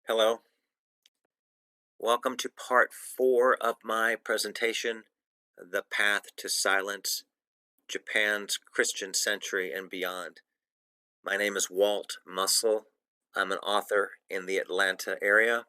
Hello, welcome to part 4 of my presentation, The Path to Silence, Japan's Christian Century and Beyond. My name is Walt Mussel. I'm an author in the Atlanta area.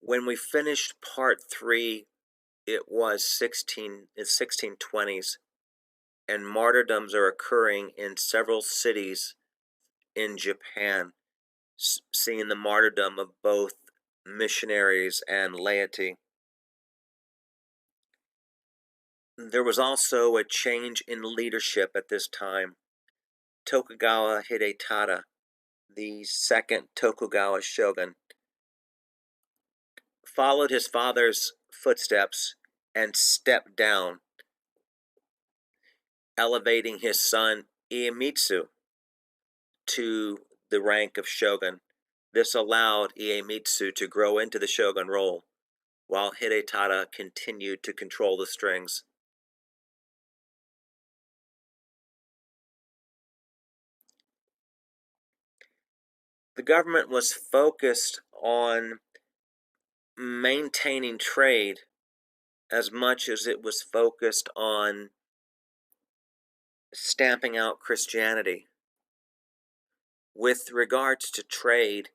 When we finished part 3, it was 1620s, and martyrdoms are occurring in several cities in Japan, seeing the martyrdom of both missionaries and laity. There was also a change in leadership at this time. Tokugawa Hidetada, the second Tokugawa shogun, followed his father's footsteps and stepped down, elevating his son Iemitsu to the rank of shogun. This allowed Iemitsu to grow into the shogun role, while Hidetada continued to control the strings. The government was focused on maintaining trade as much as it was focused on stamping out Christianity. With regards to trade,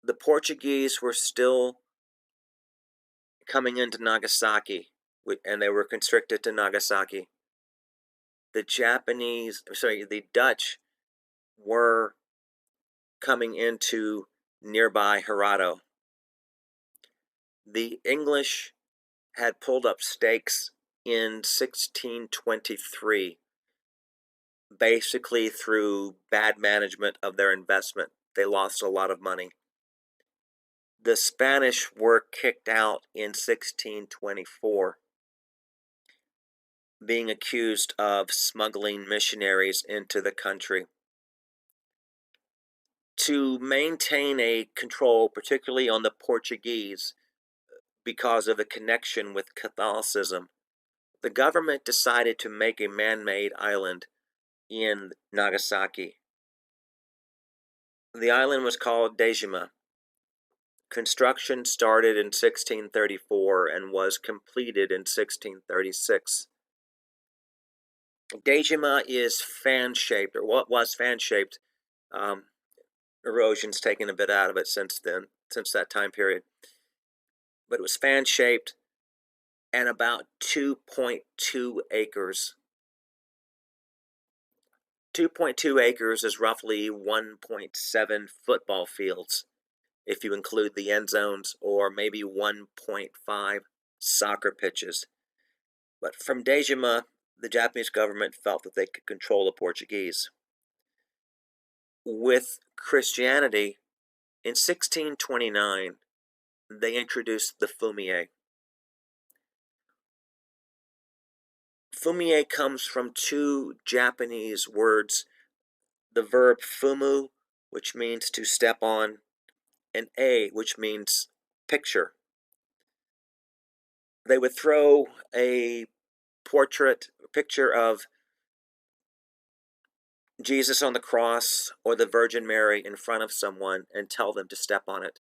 the Portuguese were still coming into Nagasaki, and they were constricted to Nagasaki. The Dutch were coming into nearby Hirado. The English had pulled up stakes in 1623, basically through bad management of their investment. They lost a lot of money. The Spanish were kicked out in 1624, being accused of smuggling missionaries into the country. To maintain a control, particularly on the Portuguese, because of the connection with Catholicism, the government decided to make a man-made island in Nagasaki. The island was called Dejima. Construction started in 1634 and was completed in 1636. Dejima is fan-shaped, or what was fan-shaped. Erosion's taken a bit out of it since that time period. But it was fan-shaped and about 2.2 acres. 2.2 acres is roughly 1.7 football fields, if you include the end zones, or maybe 1.5 soccer pitches. But from Dejima, the Japanese government felt that they could control the Portuguese. With Christianity, in 1629, they introduced the fumie. Fumie comes from two Japanese words, the verb fumu, which means to step on, and e, which means picture. They would throw a picture of Jesus on the cross or the Virgin Mary in front of someone and tell them to step on it.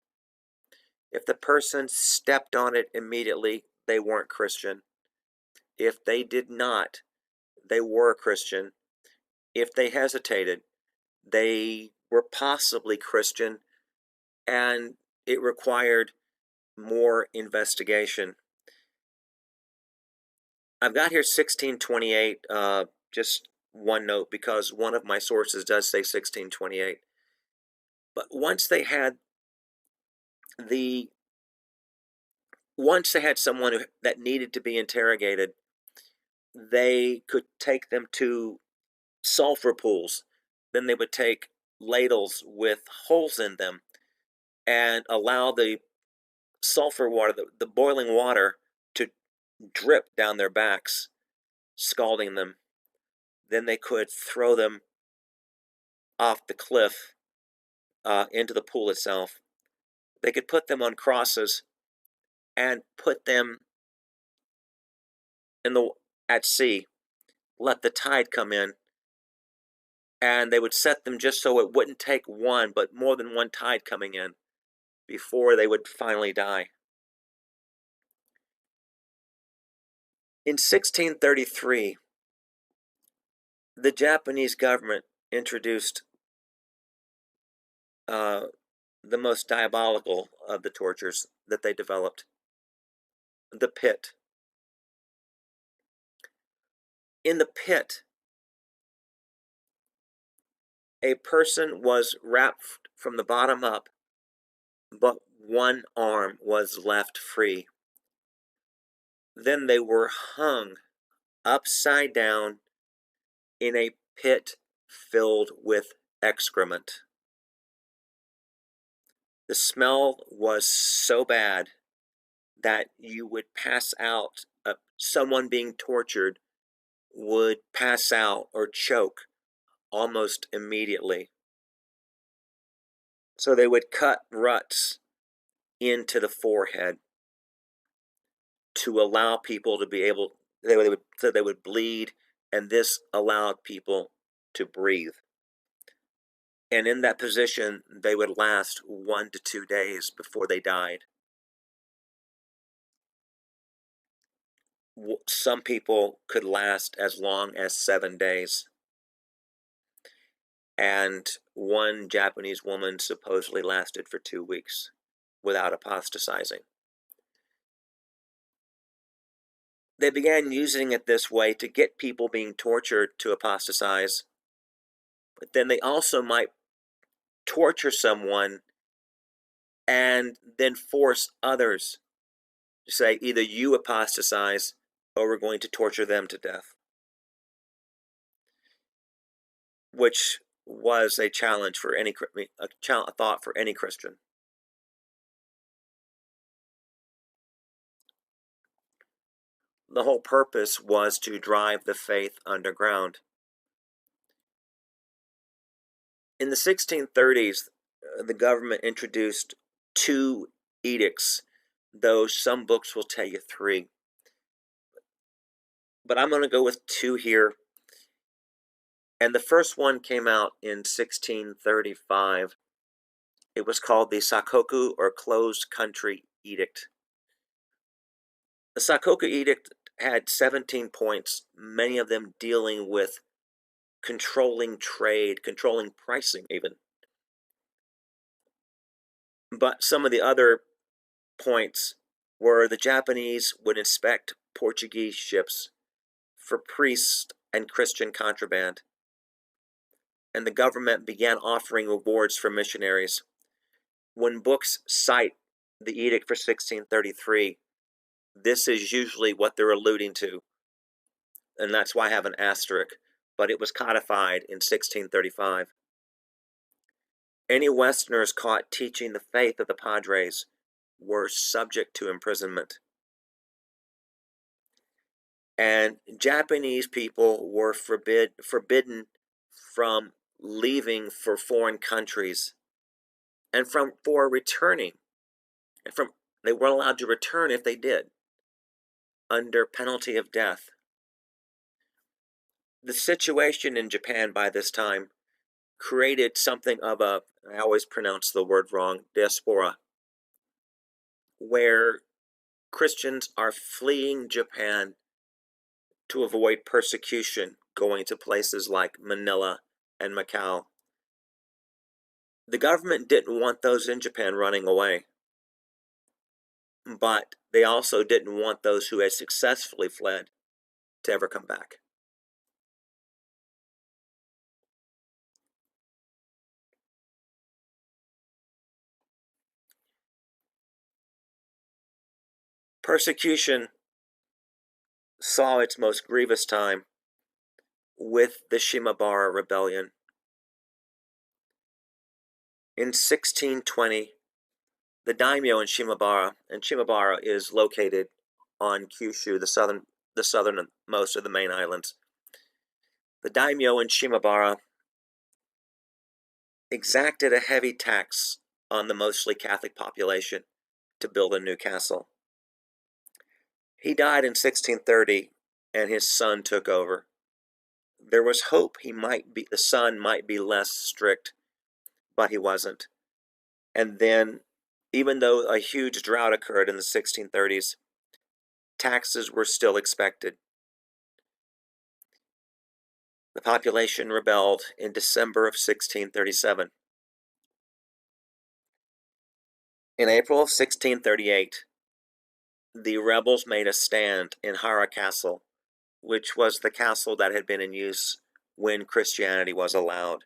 If the person stepped on it immediately, they weren't Christian. If they did not, they were Christian. If they hesitated, they were possibly Christian, and it required more investigation. I've got here 1628, just one note, because one of my sources does say 1628. But once they had someone that needed to be interrogated, they could take them to sulfur pools. Then they would take ladles with holes in them and allow the sulfur water, the boiling water, to drip down their backs, scalding them. Then they could throw them off the cliff into the pool itself. They could put them on crosses and put them at sea, let the tide come in, And they would set them just so it wouldn't take one, but more than one tide coming in before they would finally die. In 1633, the Japanese government introduced the most diabolical of the tortures that they developed, the pit. In the pit, a person was wrapped from the bottom up, but one arm was left free. Then they were hung upside down in a pit filled with excrement. The smell was so bad that you would pass out. Someone being tortured would pass out or choke almost immediately. So they would cut ruts into the forehead to allow people to be able, they would bleed, and this allowed people to breathe. And in that position, they would last 1 to 2 days before they died. Some people could last as long as 7 days. And one Japanese woman supposedly lasted for 2 weeks without apostatizing. They began using it this way to get people being tortured to apostatize, but then they also might torture someone and then force others to say, either you apostatize or we're going to torture them to death, which was a challenge for any, a thought for any Christian. The whole purpose was to drive the faith underground. In the 1630s, the government introduced 2 edicts, though some books will tell you 3. But I'm going to go with 2 here. And the first one came out in 1635. It was called the Sakoku, or Closed Country Edict. The Sakoku Edict had 17 points, many of them dealing with controlling trade, controlling pricing even. But some of the other points were the Japanese would inspect Portuguese ships for priest and Christian contraband, and the government began offering rewards for missionaries. When books cite the edict for 1633, this is usually what they're alluding to, and that's why I have an asterisk, but it was codified in 1635. Any Westerners caught teaching the faith of the Padres were subject to imprisonment. And Japanese people were forbidden from leaving for foreign countries, and for returning, and they weren't allowed to return if they did, under penalty of death. The situation in Japan by this time created something of a, I always pronounce the word wrong, diaspora, where Christians are fleeing Japan to avoid persecution, going to places like Manila and Macau. The government didn't want those in Japan running away, but they also didn't want those who had successfully fled to ever come back. Persecution saw its most grievous time with the Shimabara Rebellion. In 1620, the daimyo in Shimabara, and Shimabara is located on Kyushu, the southernmost of the main islands. The daimyo in Shimabara exacted a heavy tax on the mostly Catholic population to build a new castle. He died in 1630, and his son took over. There was hope the son might be less strict, but he wasn't. And then, even though a huge drought occurred in the 1630s, taxes were still expected. The population rebelled in December of 1637. In April of 1638, the rebels made a stand in Hara Castle, which was the castle that had been in use when Christianity was allowed.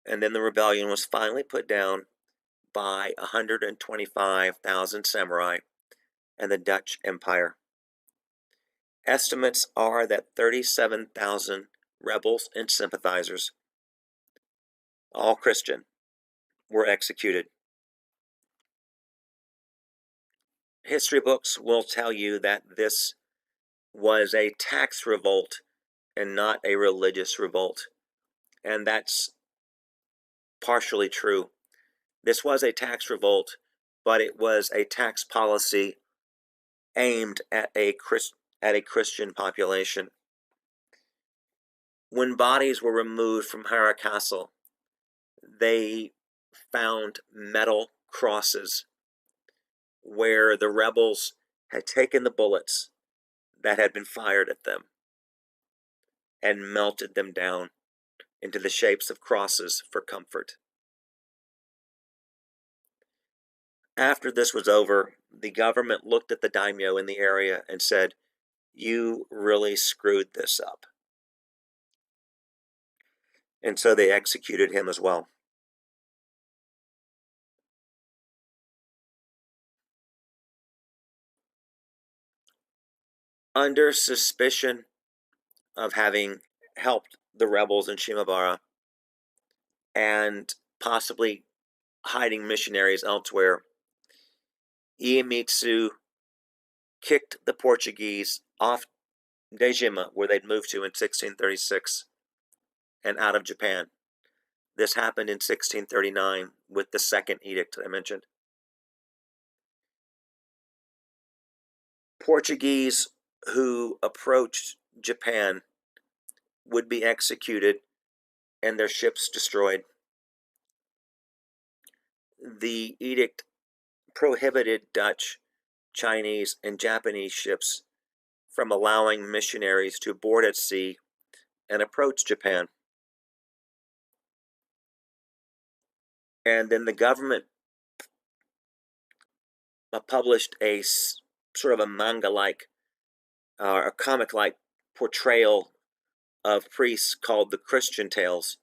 And then the rebellion was finally put down by 125,000 samurai and the Dutch Empire. Estimates are that 37,000 rebels and sympathizers, all Christian, were executed. History books will tell you that this was a tax revolt and not a religious revolt. And that's partially true. This was a tax revolt, but it was a tax policy aimed at a Christian population. When bodies were removed from Hara Castle, they found metal crosses where the rebels had taken the bullets that had been fired at them and melted them down into the shapes of crosses for comfort. After this was over, the government looked at the daimyo in the area and said, "You really screwed this up." And so they executed him as well. Under suspicion of having helped the rebels in Shimabara and possibly hiding missionaries elsewhere, Iemitsu kicked the Portuguese off Dejima, where they'd moved to in 1636, and out of Japan. This happened in 1639 with the second edict I mentioned. Portuguese who approached Japan would be executed and their ships destroyed. The edict prohibited Dutch, Chinese, and Japanese ships from allowing missionaries to board at sea and approach Japan. And then the government published a sort of a manga-like, a comic-like portrayal of priests called the Christian Tales,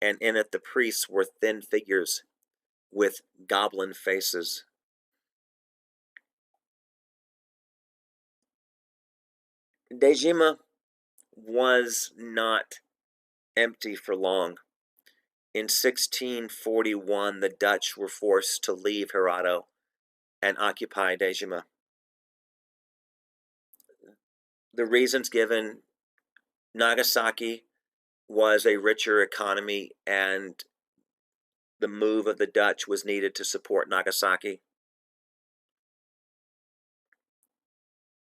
and in it the priests were thin figures with goblin faces. Dejima was not empty for long. In 1641, the Dutch were forced to leave Hirado and occupy Dejima. The reasons given: Nagasaki was a richer economy and the move of the Dutch was needed to support Nagasaki.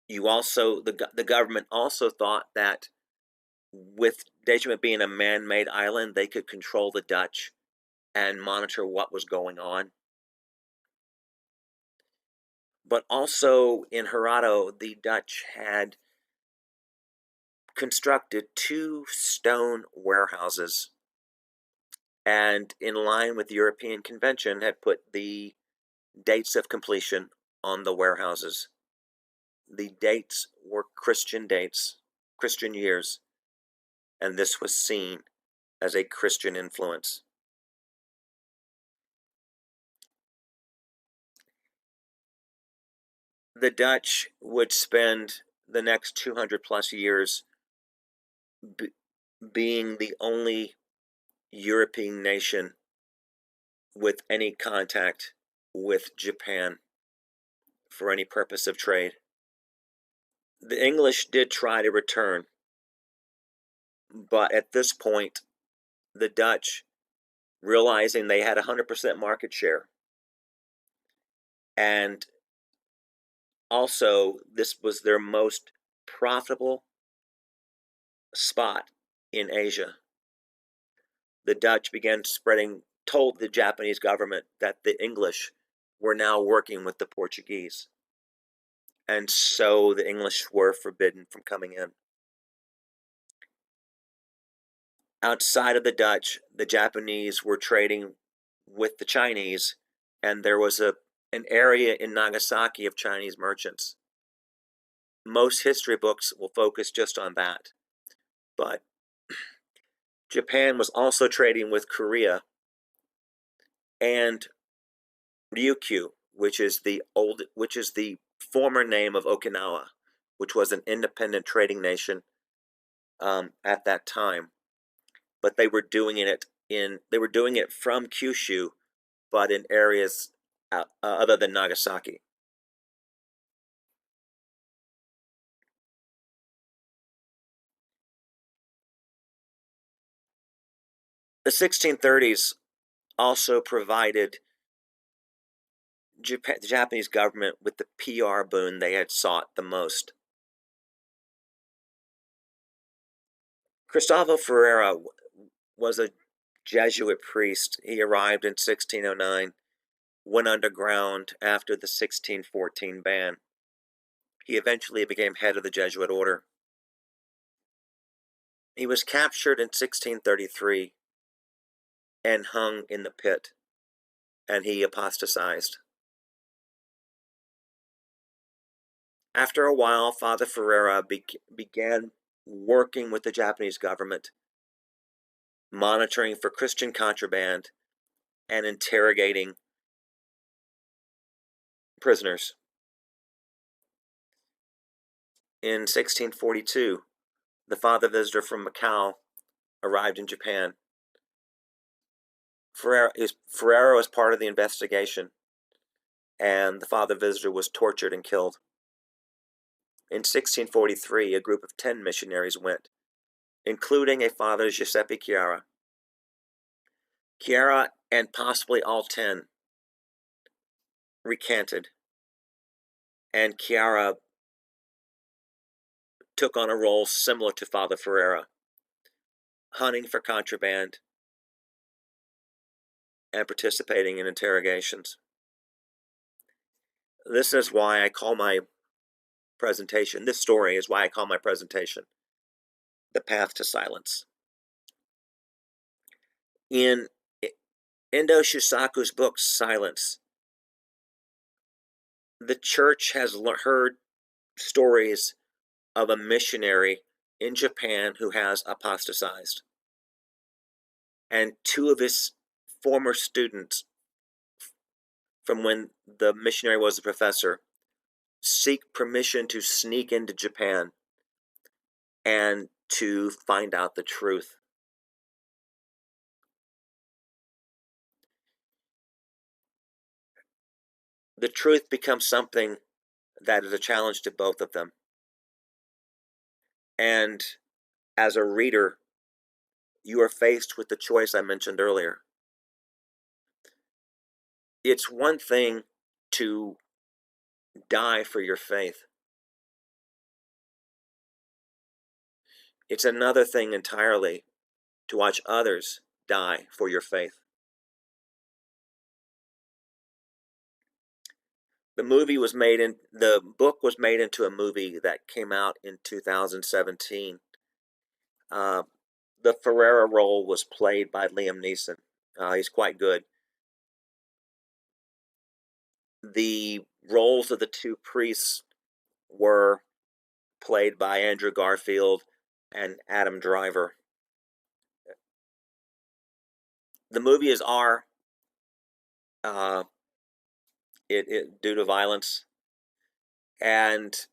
The government also thought that with Dejima being a man-made island, they could control the Dutch and monitor what was going on. But also in Hirado, the Dutch had constructed 2 stone warehouses, and in line with the European Convention had put the dates of completion on the warehouses. The dates were Christian dates, Christian years, and this was seen as a Christian influence. The Dutch would spend the next 200 plus years being the only European nation with any contact with Japan for any purpose of trade. The English did try to return, but at this point, the Dutch, realizing they had 100% market share, and also this was their most profitable spot in Asia. The Dutch began told the Japanese government that the English were now working with the Portuguese. And so the English were forbidden from coming in. Outside of the Dutch, the Japanese were trading with the Chinese, and there was an area in Nagasaki of Chinese merchants. Most history books will focus just on that. But Japan was also trading with Korea and Ryukyu, which is the former name of Okinawa, which was an independent trading nation at that time. But they were doing it from Kyushu, but in areas other than Nagasaki. The 1630s also provided the Japanese government with the PR boon they had sought the most. Cristoforo Ferreira was a Jesuit priest. He arrived in 1609, went underground after the 1614 ban. He eventually became head of the Jesuit order. He was captured in 1633 and hung in the pit, and he apostatized. After a while, Father Ferreira began working with the Japanese government, monitoring for Christian contraband and interrogating prisoners. In 1642, the Father Visitor from Macau arrived in Japan. Ferreira was part of the investigation, and the Father Visitor was tortured and killed. In 1643, a group of 10 missionaries went, including a Father Giuseppe Chiara. Chiara and possibly all 10 recanted, and Chiara took on a role similar to Father Ferreira, hunting for contraband and participating in interrogations. This is why I call my presentation, this story is why I call my presentation, The Path to Silence. In Endo Shusaku's book, Silence, the church has heard stories of a missionary in Japan who has apostatized. And 2 of his former students from when the missionary was a professor seek permission to sneak into Japan and to find out the truth. The truth becomes something that is a challenge to both of them. And as a reader, you are faced with the choice I mentioned earlier. It's one thing to die for your faith. It's another thing entirely to watch others die for your faith. The book was made into a movie that came out in 2017. The Ferreira role was played by Liam Neeson. He's quite good. The roles of the 2 priests were played by Andrew Garfield and Adam Driver. The movie is R, due to violence, and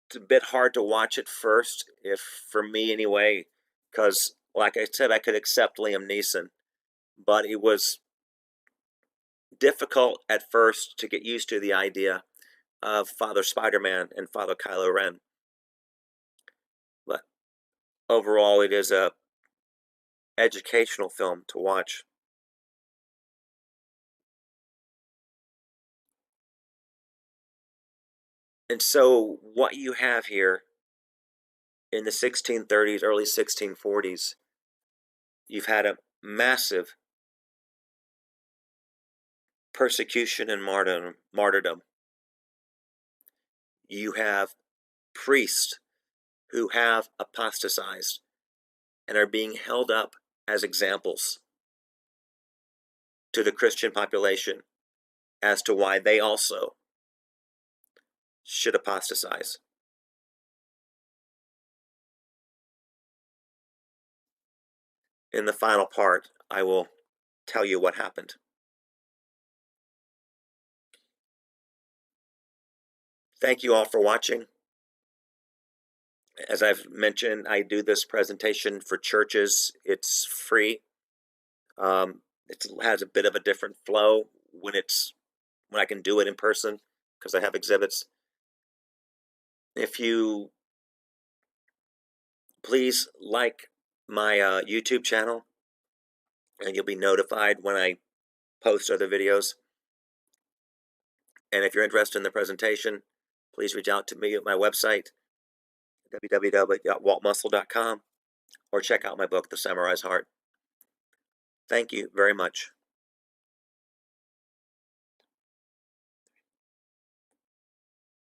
it's a bit hard to watch it first, if for me anyway, because like I said, I could accept Liam Neeson, but it was difficult at first to get used to the idea of Father Spider-Man and Father Kylo Ren. But overall, it is a educational film to watch. And so what you have here in the 1630s, early 1640s, you've had a massive persecution and martyrdom. You have priests who have apostatized and are being held up as examples to the Christian population as to why they also should apostatize. In the final part, I will tell you what happened. Thank you all for watching. As I've mentioned, I do this presentation for churches. It's free. It has a bit of a different flow when I can do it in person because I have exhibits. If you please like my YouTube channel, and you'll be notified when I post other videos. And if you're interested in the presentation, please reach out to me at my website, www.waltmuscle.com, or check out my book, The Samurai's Heart. Thank you very much.